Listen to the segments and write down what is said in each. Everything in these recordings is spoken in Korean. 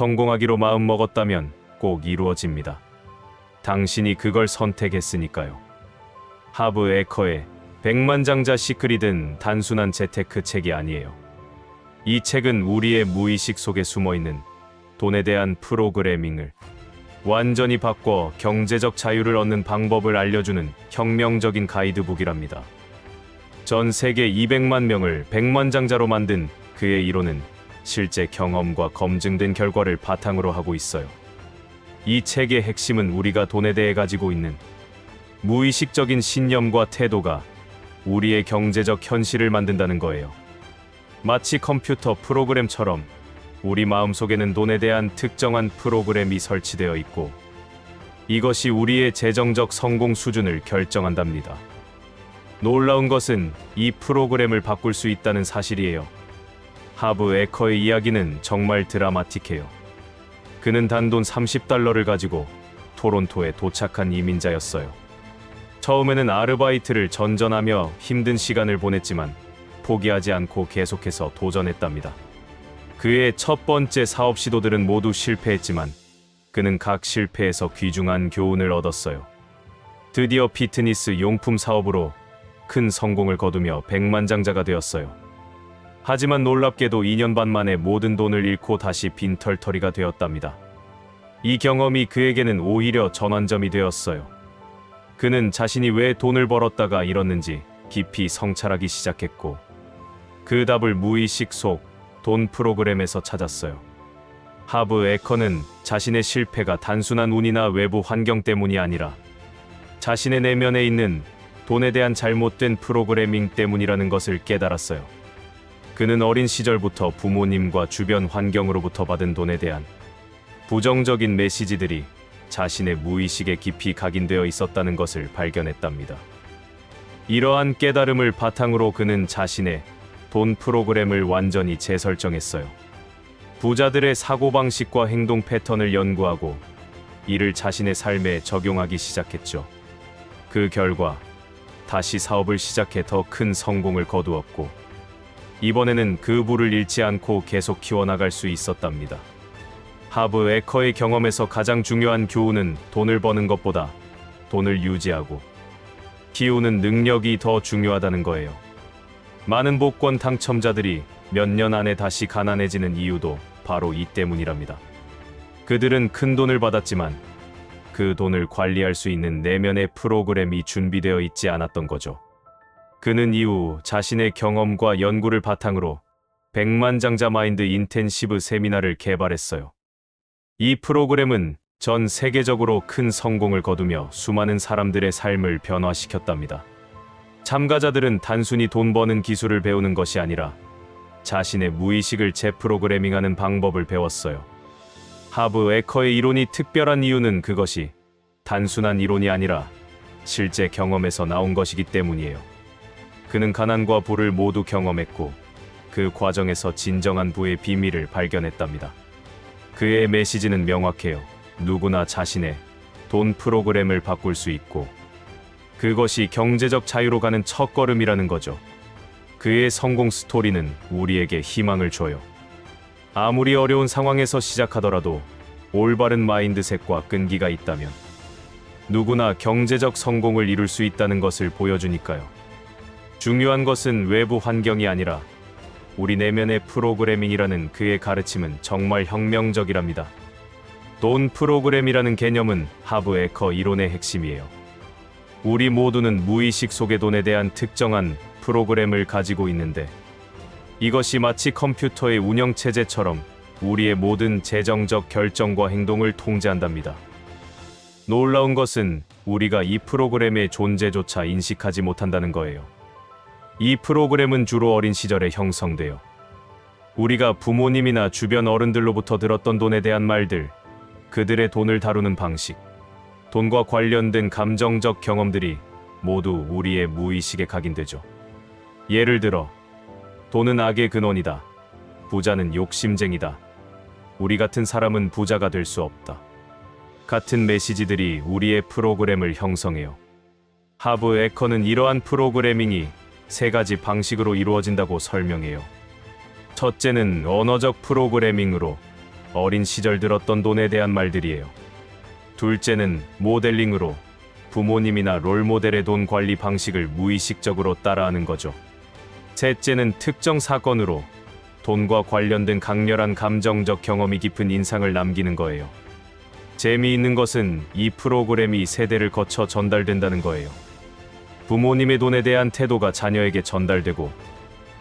성공하기로 마음먹었다면 꼭 이루어집니다. 당신이 그걸 선택했으니까요. 하브 에커의 백만장자 시크릿은 단순한 재테크 책이 아니에요. 이 책은 우리의 무의식 속에 숨어있는 돈에 대한 프로그래밍을 완전히 바꿔 경제적 자유를 얻는 방법을 알려주는 혁명적인 가이드북이랍니다. 전 세계 200만 명을 백만장자로 만든 그의 이론은 실제 경험과 검증된 결과를 바탕으로 하고 있어요. 이 책의 핵심은 우리가 돈에 대해 가지고 있는 무의식적인 신념과 태도가 우리의 경제적 현실을 만든다는 거예요. 마치 컴퓨터 프로그램처럼 우리 마음속에는 돈에 대한 특정한 프로그램이 설치되어 있고 이것이 우리의 재정적 성공 수준을 결정한답니다. 놀라운 것은 이 프로그램을 바꿀 수 있다는 사실이에요. 하브 에커의 이야기는 정말 드라마틱해요. 그는 단돈 $30를 가지고 토론토에 도착한 이민자였어요. 처음에는 아르바이트를 전전하며 힘든 시간을 보냈지만 포기하지 않고 계속해서 도전했답니다. 그의 첫 번째 사업 시도들은 모두 실패했지만 그는 각 실패에서 귀중한 교훈을 얻었어요. 드디어 피트니스 용품 사업으로 큰 성공을 거두며 백만장자가 되었어요. 하지만 놀랍게도 2년 반 만에 모든 돈을 잃고 다시 빈털터리가 되었답니다. 이 경험이 그에게는 오히려 전환점이 되었어요. 그는 자신이 왜 돈을 벌었다가 잃었는지 깊이 성찰하기 시작했고 그 답을 무의식 속 돈 프로그램에서 찾았어요. 하브 에커는 자신의 실패가 단순한 운이나 외부 환경 때문이 아니라 자신의 내면에 있는 돈에 대한 잘못된 프로그래밍 때문이라는 것을 깨달았어요. 그는 어린 시절부터 부모님과 주변 환경으로부터 받은 돈에 대한 부정적인 메시지들이 자신의 무의식에 깊이 각인되어 있었다는 것을 발견했답니다. 이러한 깨달음을 바탕으로 그는 자신의 돈 프로그램을 완전히 재설정했어요. 부자들의 사고방식과 행동 패턴을 연구하고 이를 자신의 삶에 적용하기 시작했죠. 그 결과 다시 사업을 시작해 더 큰 성공을 거두었고 이번에는 그 부를 잃지 않고 계속 키워나갈 수 있었답니다. 하브 에커의 경험에서 가장 중요한 교훈은 돈을 버는 것보다 돈을 유지하고 키우는 능력이 더 중요하다는 거예요. 많은 복권 당첨자들이 몇 년 안에 다시 가난해지는 이유도 바로 이 때문이랍니다. 그들은 큰 돈을 받았지만 그 돈을 관리할 수 있는 내면의 프로그램이 준비되어 있지 않았던 거죠. 그는 이후 자신의 경험과 연구를 바탕으로 백만장자 마인드 인텐시브 세미나를 개발했어요. 이 프로그램은 전 세계적으로 큰 성공을 거두며 수많은 사람들의 삶을 변화시켰답니다. 참가자들은 단순히 돈 버는 기술을 배우는 것이 아니라 자신의 무의식을 재프로그래밍하는 방법을 배웠어요. 하브 에커의 이론이 특별한 이유는 그것이 단순한 이론이 아니라 실제 경험에서 나온 것이기 때문이에요. 그는 가난과 부를 모두 경험했고 그 과정에서 진정한 부의 비밀을 발견했답니다. 그의 메시지는 명확해요. 누구나 자신의 돈 프로그램을 바꿀 수 있고 그것이 경제적 자유로 가는 첫걸음이라는 거죠. 그의 성공 스토리는 우리에게 희망을 줘요. 아무리 어려운 상황에서 시작하더라도 올바른 마인드셋과 끈기가 있다면 누구나 경제적 성공을 이룰 수 있다는 것을 보여주니까요. 중요한 것은 외부 환경이 아니라 우리 내면의 프로그래밍이라는 그의 가르침은 정말 혁명적이랍니다. 돈 프로그램이라는 개념은 하브 에커 이론의 핵심이에요. 우리 모두는 무의식 속의 돈에 대한 특정한 프로그램을 가지고 있는데 이것이 마치 컴퓨터의 운영체제처럼 우리의 모든 재정적 결정과 행동을 통제한답니다. 놀라운 것은 우리가 이 프로그램의 존재조차 인식하지 못한다는 거예요. 이 프로그램은 주로 어린 시절에 형성돼요. 우리가 부모님이나 주변 어른들로부터 들었던 돈에 대한 말들, 그들의 돈을 다루는 방식, 돈과 관련된 감정적 경험들이 모두 우리의 무의식에 각인되죠. 예를 들어, 돈은 악의 근원이다. 부자는 욕심쟁이다. 우리 같은 사람은 부자가 될 수 없다. 같은 메시지들이 우리의 프로그램을 형성해요. 하브 에커는 이러한 프로그래밍이 세 가지 방식으로 이루어진다고 설명해요. 첫째는 언어적 프로그래밍으로 어린 시절 들었던 돈에 대한 말들이에요. 둘째는 모델링으로 부모님이나 롤모델의 돈 관리 방식을 무의식적으로 따라하는 거죠. 셋째는 특정 사건으로 돈과 관련된 강렬한 감정적 경험이 깊은 인상을 남기는 거예요. 재미있는 것은 이 프로그램이 세대를 거쳐 전달된다는 거예요. 부모님의 돈에 대한 태도가 자녀에게 전달되고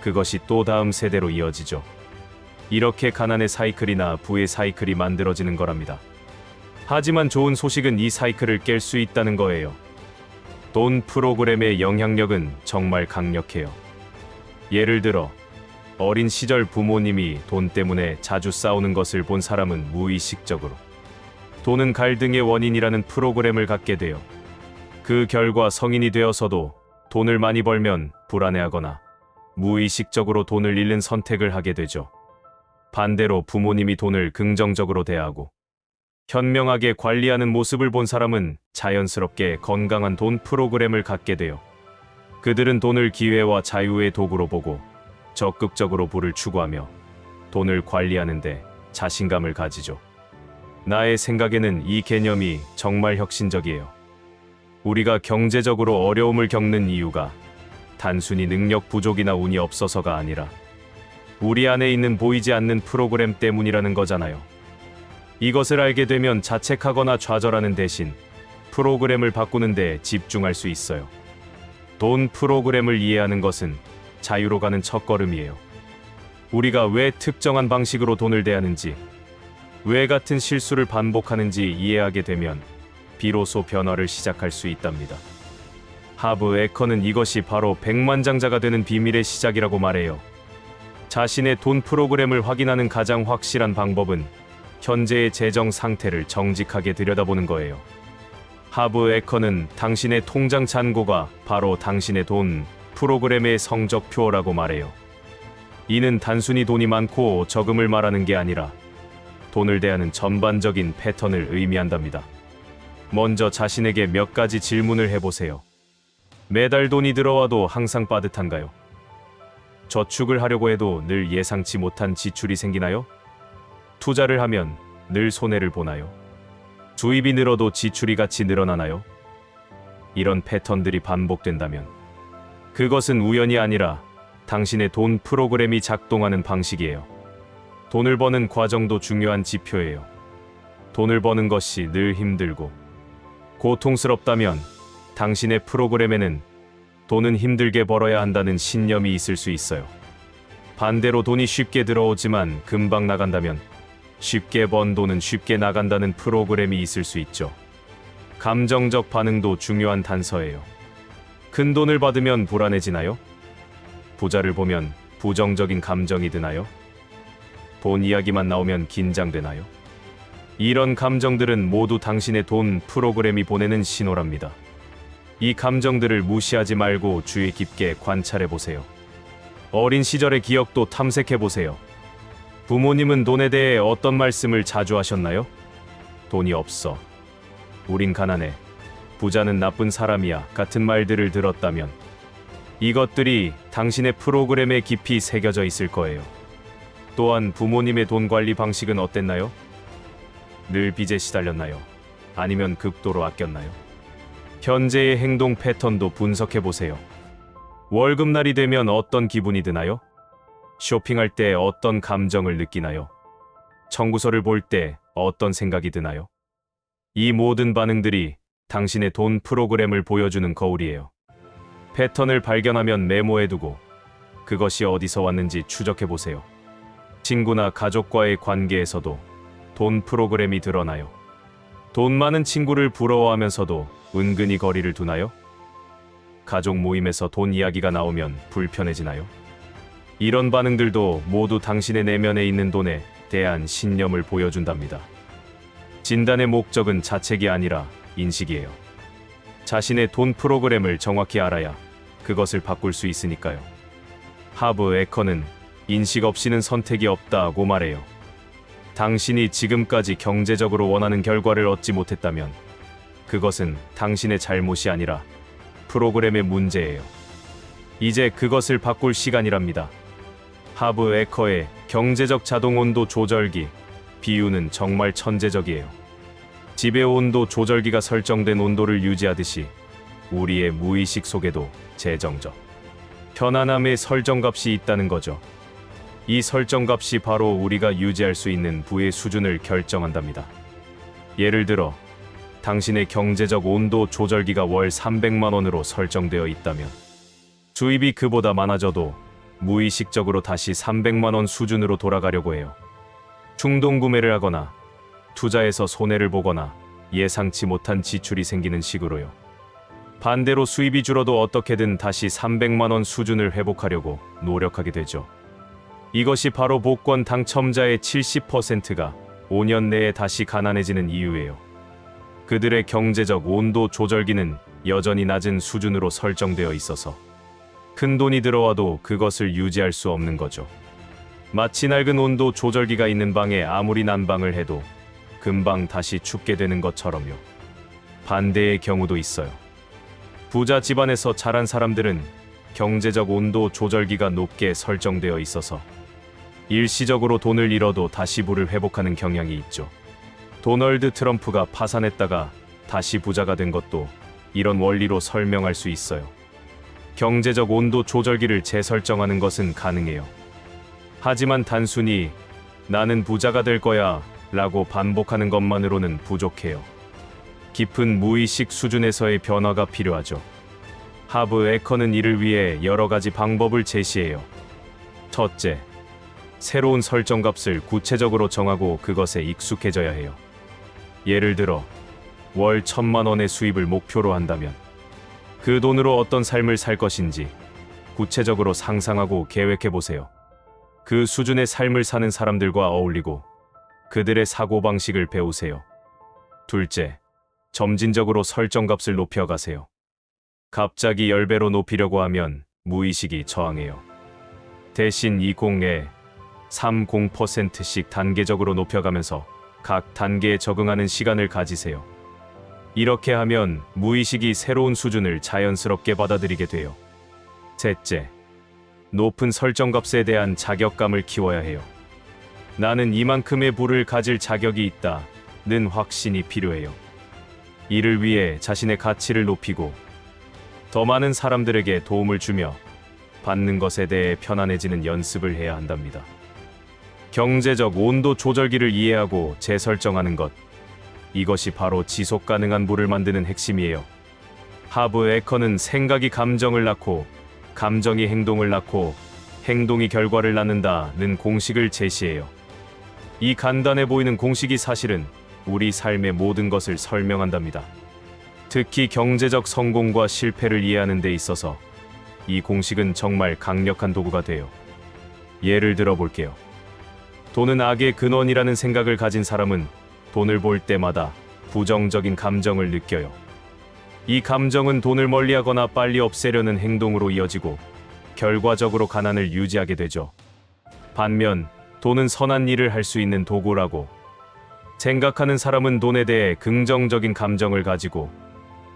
그것이 또 다음 세대로 이어지죠. 이렇게 가난의 사이클이나 부의 사이클이 만들어지는 거랍니다. 하지만 좋은 소식은 이 사이클을 깰 수 있다는 거예요. 돈 프로그램의 영향력은 정말 강력해요. 예를 들어 어린 시절 부모님이 돈 때문에 자주 싸우는 것을 본 사람은 무의식적으로 돈은 갈등의 원인이라는 프로그램을 갖게 돼요. 그 결과 성인이 되어서도 돈을 많이 벌면 불안해하거나 무의식적으로 돈을 잃는 선택을 하게 되죠. 반대로 부모님이 돈을 긍정적으로 대하고 현명하게 관리하는 모습을 본 사람은 자연스럽게 건강한 돈 프로그램을 갖게 돼요. 그들은 돈을 기회와 자유의 도구로 보고 적극적으로 부를 추구하며 돈을 관리하는데 자신감을 가지죠. 나의 생각에는 이 개념이 정말 혁신적이에요. 우리가 경제적으로 어려움을 겪는 이유가 단순히 능력 부족이나 운이 없어서가 아니라 우리 안에 있는 보이지 않는 프로그램 때문이라는 거잖아요. 이것을 알게 되면 자책하거나 좌절하는 대신 프로그램을 바꾸는 데 집중할 수 있어요. 돈 프로그램을 이해하는 것은 자유로 가는 첫걸음이에요. 우리가 왜 특정한 방식으로 돈을 대하는지, 왜 같은 실수를 반복하는지 이해하게 되면 비로소 변화를 시작할 수 있답니다. 하브 에커는 이것이 바로 백만장자가 되는 비밀의 시작이라고 말해요. 자신의 돈 프로그램을 확인하는 가장 확실한 방법은 현재의 재정 상태를 정직하게 들여다보는 거예요. 하브 에커는 당신의 통장 잔고가 바로 당신의 돈 프로그램의 성적표라고 말해요. 이는 단순히 돈이 많고 적음을 말하는 게 아니라 돈을 대하는 전반적인 패턴을 의미한답니다. 먼저 자신에게 몇 가지 질문을 해보세요. 매달 돈이 들어와도 항상 빠듯한가요? 저축을 하려고 해도 늘 예상치 못한 지출이 생기나요? 투자를 하면 늘 손해를 보나요? 수입이 늘어도 지출이 같이 늘어나나요? 이런 패턴들이 반복된다면 그것은 우연이 아니라 당신의 돈 프로그램이 작동하는 방식이에요. 돈을 버는 과정도 중요한 지표예요. 돈을 버는 것이 늘 힘들고 고통스럽다면 당신의 프로그램에는 돈은 힘들게 벌어야 한다는 신념이 있을 수 있어요. 반대로 돈이 쉽게 들어오지만 금방 나간다면 쉽게 번 돈은 쉽게 나간다는 프로그램이 있을 수 있죠. 감정적 반응도 중요한 단서예요. 큰 돈을 받으면 불안해지나요? 부자를 보면 부정적인 감정이 드나요? 돈 이야기만 나오면 긴장되나요? 이런 감정들은 모두 당신의 돈 프로그램이 보내는 신호랍니다. 이 감정들을 무시하지 말고 주의 깊게 관찰해 보세요. 어린 시절의 기억도 탐색해 보세요. 부모님은 돈에 대해 어떤 말씀을 자주 하셨나요? 돈이 없어. 우린 가난해. 부자는 나쁜 사람이야. 같은 말들을 들었다면 이것들이 당신의 프로그램에 깊이 새겨져 있을 거예요. 또한 부모님의 돈 관리 방식은 어땠나요? 늘 빚에 시달렸나요? 아니면 극도로 아꼈나요? 현재의 행동 패턴도 분석해 보세요. 월급날이 되면 어떤 기분이 드나요? 쇼핑할 때 어떤 감정을 느끼나요? 청구서를 볼 때 어떤 생각이 드나요? 이 모든 반응들이 당신의 돈 프로그램을 보여주는 거울이에요. 패턴을 발견하면 메모해두고 그것이 어디서 왔는지 추적해 보세요. 친구나 가족과의 관계에서도 돈 프로그램이 드러나요. 돈 많은 친구를 부러워하면서도 은근히 거리를 두나요? 가족 모임에서 돈 이야기가 나오면 불편해지나요? 이런 반응들도 모두 당신의 내면에 있는 돈에 대한 신념을 보여준답니다. 진단의 목적은 자책이 아니라 인식이에요. 자신의 돈 프로그램을 정확히 알아야 그것을 바꿀 수 있으니까요. 하브 에커는 인식 없이는 선택이 없다고 말해요. 당신이 지금까지 경제적으로 원하는 결과를 얻지 못했다면 그것은 당신의 잘못이 아니라 프로그램의 문제예요. 이제 그것을 바꿀 시간이랍니다. 하브 에커의 경제적 자동 온도 조절기 비유는 정말 천재적이에요. 집의 온도 조절기가 설정된 온도를 유지하듯이 우리의 무의식 속에도 재정적, 편안함의 설정값이 있다는 거죠. 이 설정값이 바로 우리가 유지할 수 있는 부의 수준을 결정한답니다. 예를 들어 당신의 경제적 온도 조절기가 월 300만 원으로 설정되어 있다면 수입이 그보다 많아져도 무의식적으로 다시 300만 원 수준으로 돌아가려고 해요. 충동 구매를 하거나 투자에서 손해를 보거나 예상치 못한 지출이 생기는 식으로요. 반대로 수입이 줄어도 어떻게든 다시 300만 원 수준을 회복하려고 노력하게 되죠. 이것이 바로 복권 당첨자의 70%가 5년 내에 다시 가난해지는 이유예요. 그들의 경제적 온도 조절기는 여전히 낮은 수준으로 설정되어 있어서 큰 돈이 들어와도 그것을 유지할 수 없는 거죠. 마치 낡은 온도 조절기가 있는 방에 아무리 난방을 해도 금방 다시 춥게 되는 것처럼요. 반대의 경우도 있어요. 부자 집안에서 자란 사람들은 경제적 온도 조절기가 높게 설정되어 있어서 일시적으로 돈을 잃어도 다시 부를 회복하는 경향이 있죠. 도널드 트럼프가 파산했다가 다시 부자가 된 것도 이런 원리로 설명할 수 있어요. 경제적 온도 조절기를 재설정하는 것은 가능해요. 하지만 단순히 나는 부자가 될 거야 라고 반복하는 것만으로는 부족해요. 깊은 무의식 수준에서의 변화가 필요하죠. 하브 에커는 이를 위해 여러 가지 방법을 제시해요. 첫째, 새로운 설정값을 구체적으로 정하고 그것에 익숙해져야 해요. 예를 들어 월 1,000만 원의 수입을 목표로 한다면 그 돈으로 어떤 삶을 살 것인지 구체적으로 상상하고 계획해 보세요. 그 수준의 삶을 사는 사람들과 어울리고 그들의 사고방식을 배우세요. 둘째, 점진적으로 설정값을 높여가세요. 갑자기 10배로 높이려고 하면 무의식이 저항해요. 대신 20에 30%씩 단계적으로 높여가면서 각 단계에 적응하는 시간을 가지세요. 이렇게 하면 무의식이 새로운 수준을 자연스럽게 받아들이게 돼요. 셋째, 높은 설정값에 대한 자격감을 키워야 해요. 나는 이만큼의 부를 가질 자격이 있다는 확신이 필요해요. 이를 위해 자신의 가치를 높이고 더 많은 사람들에게 도움을 주며 받는 것에 대해 편안해지는 연습을 해야 한답니다. 경제적 온도 조절기를 이해하고 재설정하는 것, 이것이 바로 지속 가능한 부를 만드는 핵심이에요. 하브 에커는 생각이 감정을 낳고 감정이 행동을 낳고 행동이 결과를 낳는다는 공식을 제시해요. 이 간단해 보이는 공식이 사실은 우리 삶의 모든 것을 설명한답니다. 특히 경제적 성공과 실패를 이해하는 데 있어서 이 공식은 정말 강력한 도구가 돼요. 예를 들어 볼게요. 돈은 악의 근원이라는 생각을 가진 사람은 돈을 볼 때마다 부정적인 감정을 느껴요. 이 감정은 돈을 멀리하거나 빨리 없애려는 행동으로 이어지고 결과적으로 가난을 유지하게 되죠. 반면 돈은 선한 일을 할 수 있는 도구라고 생각하는 사람은 돈에 대해 긍정적인 감정을 가지고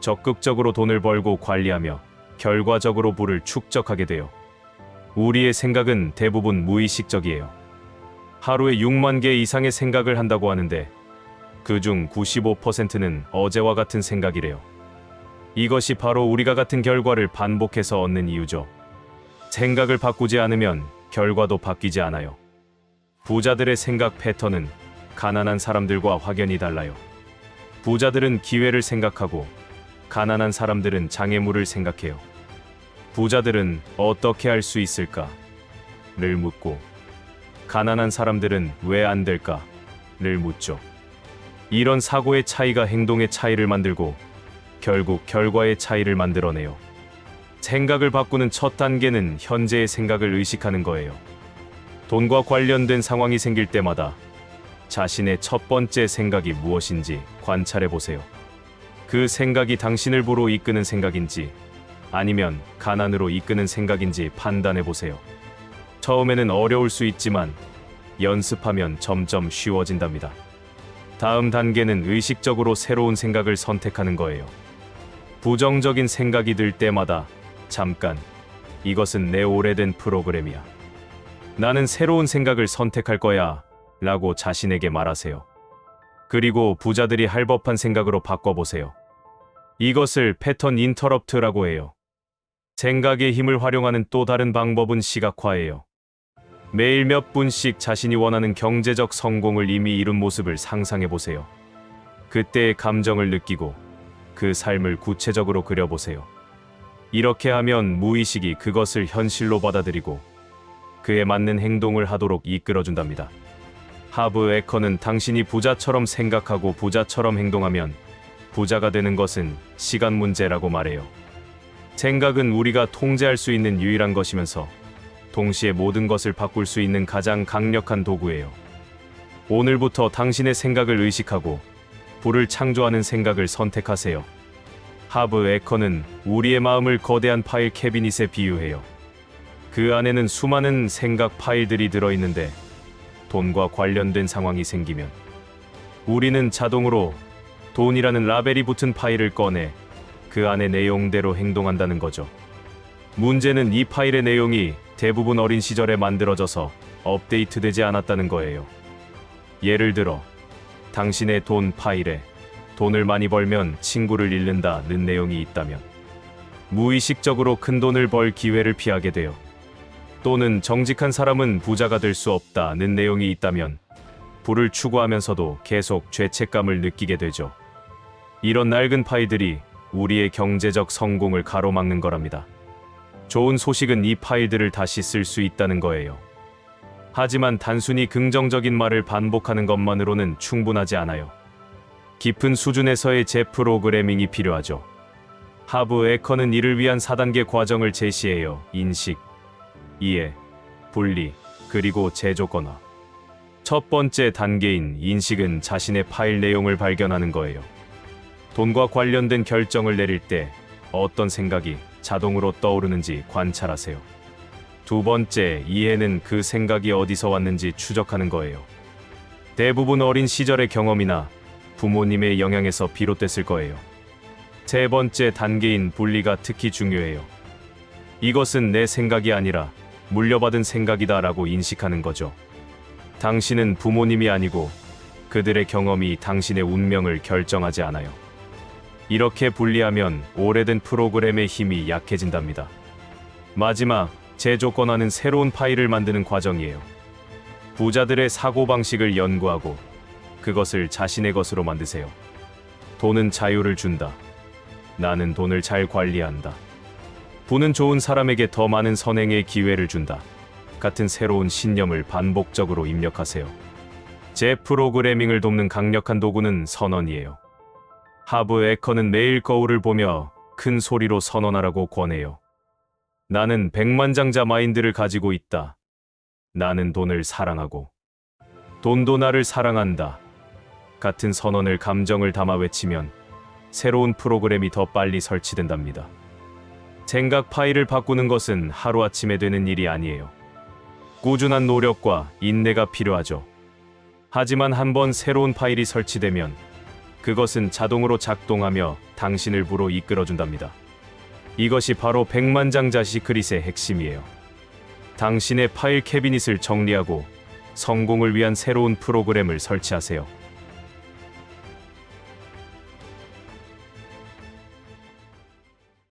적극적으로 돈을 벌고 관리하며 결과적으로 부를 축적하게 돼요. 우리의 생각은 대부분 무의식적이에요. 하루에 6만 개 이상의 생각을 한다고 하는데 그중 95%는 어제와 같은 생각이래요. 이것이 바로 우리가 같은 결과를 반복해서 얻는 이유죠. 생각을 바꾸지 않으면 결과도 바뀌지 않아요. 부자들의 생각 패턴은 가난한 사람들과 확연히 달라요. 부자들은 기회를 생각하고 가난한 사람들은 장애물을 생각해요. 부자들은 어떻게 할 수 있을까를 묻고 가난한 사람들은 왜 안 될까를 묻죠. 이런 사고의 차이가 행동의 차이를 만들고 결국 결과의 차이를 만들어내요. 생각을 바꾸는 첫 단계는 현재의 생각을 의식하는 거예요. 돈과 관련된 상황이 생길 때마다 자신의 첫 번째 생각이 무엇인지 관찰해 보세요. 그 생각이 당신을 부로 이끄는 생각인지 아니면 가난으로 이끄는 생각인지 판단해 보세요. 처음에는 어려울 수 있지만 연습하면 점점 쉬워진답니다. 다음 단계는 의식적으로 새로운 생각을 선택하는 거예요. 부정적인 생각이 들 때마다 잠깐, 이것은 내 오래된 프로그램이야. 나는 새로운 생각을 선택할 거야 라고 자신에게 말하세요. 그리고 부자들이 할 법한 생각으로 바꿔보세요. 이것을 패턴 인터럽트라고 해요. 생각의 힘을 활용하는 또 다른 방법은 시각화예요. 매일 몇 분씩 자신이 원하는 경제적 성공을 이미 이룬 모습을 상상해보세요. 그때의 감정을 느끼고 그 삶을 구체적으로 그려보세요. 이렇게 하면 무의식이 그것을 현실로 받아들이고 그에 맞는 행동을 하도록 이끌어준답니다. 하브 에커는 당신이 부자처럼 생각하고 부자처럼 행동하면 부자가 되는 것은 시간 문제라고 말해요. 생각은 우리가 통제할 수 있는 유일한 것이면서 동시에 모든 것을 바꿀 수 있는 가장 강력한 도구예요. 오늘부터 당신의 생각을 의식하고 부를 창조하는 생각을 선택하세요. 하브 에커는 우리의 마음을 거대한 파일 캐비닛에 비유해요. 그 안에는 수많은 생각 파일들이 들어있는데 돈과 관련된 상황이 생기면 우리는 자동으로 돈이라는 라벨이 붙은 파일을 꺼내 그 안의 내용대로 행동한다는 거죠. 문제는 이 파일의 내용이 대부분 어린 시절에 만들어져서 업데이트되지 않았다는 거예요. 예를 들어 당신의 돈 파일에 돈을 많이 벌면 친구를 잃는다는 내용이 있다면 무의식적으로 큰 돈을 벌 기회를 피하게 돼요. 또는 정직한 사람은 부자가 될 수 없다는 내용이 있다면 부를 추구하면서도 계속 죄책감을 느끼게 되죠. 이런 낡은 파일들이 우리의 경제적 성공을 가로막는 거랍니다. 좋은 소식은 이 파일들을 다시 쓸 수 있다는 거예요. 하지만 단순히 긍정적인 말을 반복하는 것만으로는 충분하지 않아요. 깊은 수준에서의 재프로그래밍이 필요하죠. 하브 에커는 이를 위한 4단계 과정을 제시해요. 인식, 이해, 분리, 그리고 재조건화. 첫 번째 단계인 인식은 자신의 파일 내용을 발견하는 거예요. 돈과 관련된 결정을 내릴 때 어떤 생각이 자동으로 떠오르는지 관찰하세요. 두 번째, 이해는 그 생각이 어디서 왔는지 추적하는 거예요. 대부분 어린 시절의 경험이나 부모님의 영향에서 비롯됐을 거예요. 세 번째 단계인 분리가 특히 중요해요. 이것은 내 생각이 아니라 물려받은 생각이다 라고 인식하는 거죠. 당신은 부모님이 아니고 그들의 경험이 당신의 운명을 결정하지 않아요. 이렇게 분리하면 오래된 프로그램의 힘이 약해진답니다. 마지막, 재조건화는 새로운 파일을 만드는 과정이에요. 부자들의 사고방식을 연구하고 그것을 자신의 것으로 만드세요. 돈은 자유를 준다. 나는 돈을 잘 관리한다. 부는 좋은 사람에게 더 많은 선행의 기회를 준다. 같은 새로운 신념을 반복적으로 입력하세요. 재프로그래밍을 돕는 강력한 도구는 선언이에요. 하브 에커는 매일 거울을 보며 큰 소리로 선언하라고 권해요. 나는 백만장자 마인드를 가지고 있다. 나는 돈을 사랑하고 돈도 나를 사랑한다. 같은 선언을 감정을 담아 외치면 새로운 프로그램이 더 빨리 설치된답니다. 생각 파일을 바꾸는 것은 하루아침에 되는 일이 아니에요. 꾸준한 노력과 인내가 필요하죠. 하지만 한번 새로운 파일이 설치되면 그것은 자동으로 작동하며 당신을 부로 이끌어준답니다. 이것이 바로 백만장자 시크릿의 핵심이에요. 당신의 파일 캐비닛을 정리하고 성공을 위한 새로운 프로그램을 설치하세요.